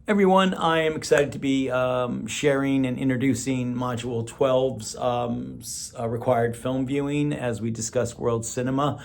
Everyone, I am excited to be sharing and introducing Module 12's required film viewing as we discuss world cinema.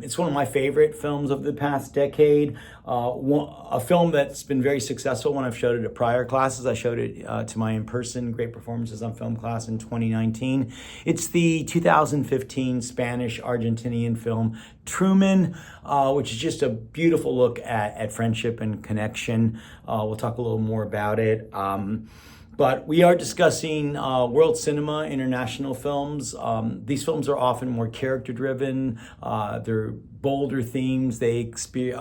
It's one of my favorite films of the past decade. A film that's been very successful when I've showed it at prior classes. I showed it to my in-person Great Performances on Film class in 2019. It's the 2015 Spanish-Argentinian film Truman, which is just a beautiful look at friendship and connection. We'll talk a little more about it. But we are discussing world cinema, international films. These films are often more character-driven. They're bolder themes. They explore,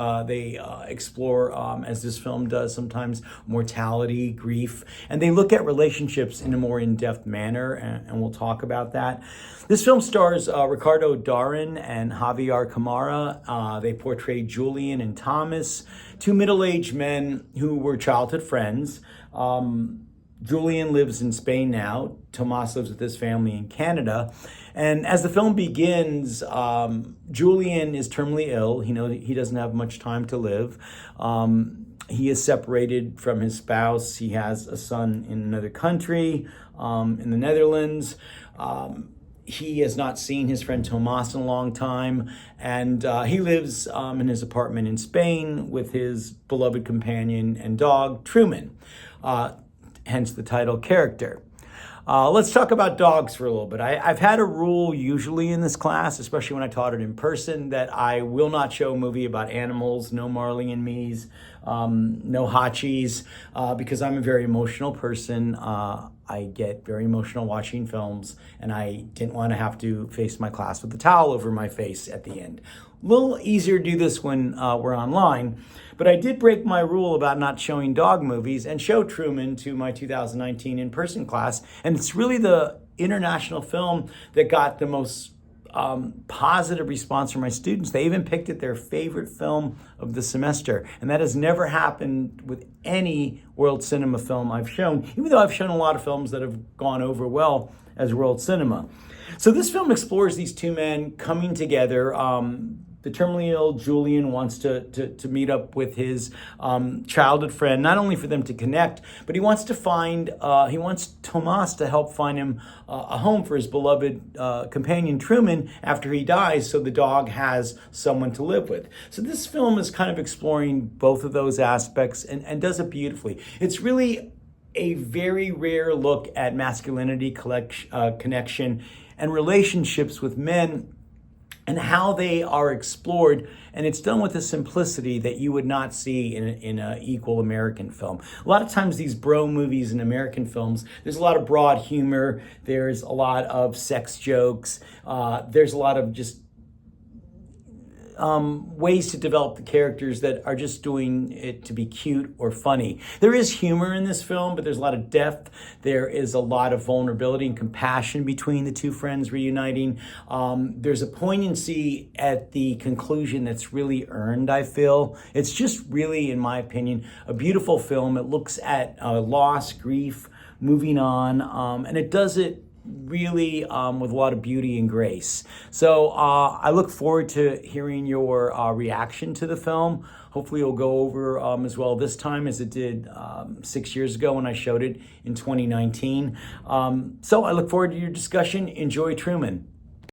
as this film does sometimes, mortality, grief, and they look at relationships in a more in-depth manner, and we'll talk about that. This film stars Ricardo Darín and Javier Camara. They portray Julian and Thomas, two middle-aged men who were childhood friends. Julian lives in Spain now. Tomas lives with his family in Canada. And as the film begins, Julian is terminally ill. He doesn't have much time to live. He is separated from his spouse. He has a son in another country, in the Netherlands. He has not seen his friend Tomas in a long time, and he lives in his apartment in Spain with his beloved companion and dog, Truman. Hence the title character. Let's talk about dogs for a little bit. I've had a rule usually in this class, especially when I taught it in person, that I will not show a movie about animals, no Marley and Me's, no Hachis, because I'm a very emotional person. I get very emotional watching films, and I didn't want to have to face my class with a towel over my face at the end. A little easier to do this when we're online, but I did break my rule about not showing dog movies and show Truman to my 2019 in-person class, and it's really the international film that got the most positive response from my students. They even picked it their favorite film of the semester, and that has never happened with any world cinema film I've shown, even though I've shown a lot of films that have gone over well as world cinema. So this film explores these two men coming together. The terminally ill Julian wants to meet up with his childhood friend, not only for them to connect, but he wants Tomas to help find him a home for his beloved companion Truman after he dies, so the dog has someone to live with. So this film is kind of exploring both of those aspects and does it beautifully. It's really a very rare look at masculinity, connection, and relationships with men, and how they are explored, and it's done with a simplicity that you would not see in an equal American film. A lot of times these bro movies in American films, there's a lot of broad humor, there's a lot of sex jokes, there's a lot of just ways to develop the characters that are just doing it to be cute or funny. There is humor in this film, but there's a lot of depth. There is a lot of vulnerability and compassion between the two friends reuniting. There's a poignancy at the conclusion that's really earned, I feel. It's just really, in my opinion, a beautiful film. It looks at loss, grief, moving on, and it does it really with a lot of beauty and grace. So I look forward to hearing your reaction to the film. Hopefully it'll go over as well this time as it did 6 years ago when I showed it in 2019. So I look forward to your discussion. Enjoy Truman.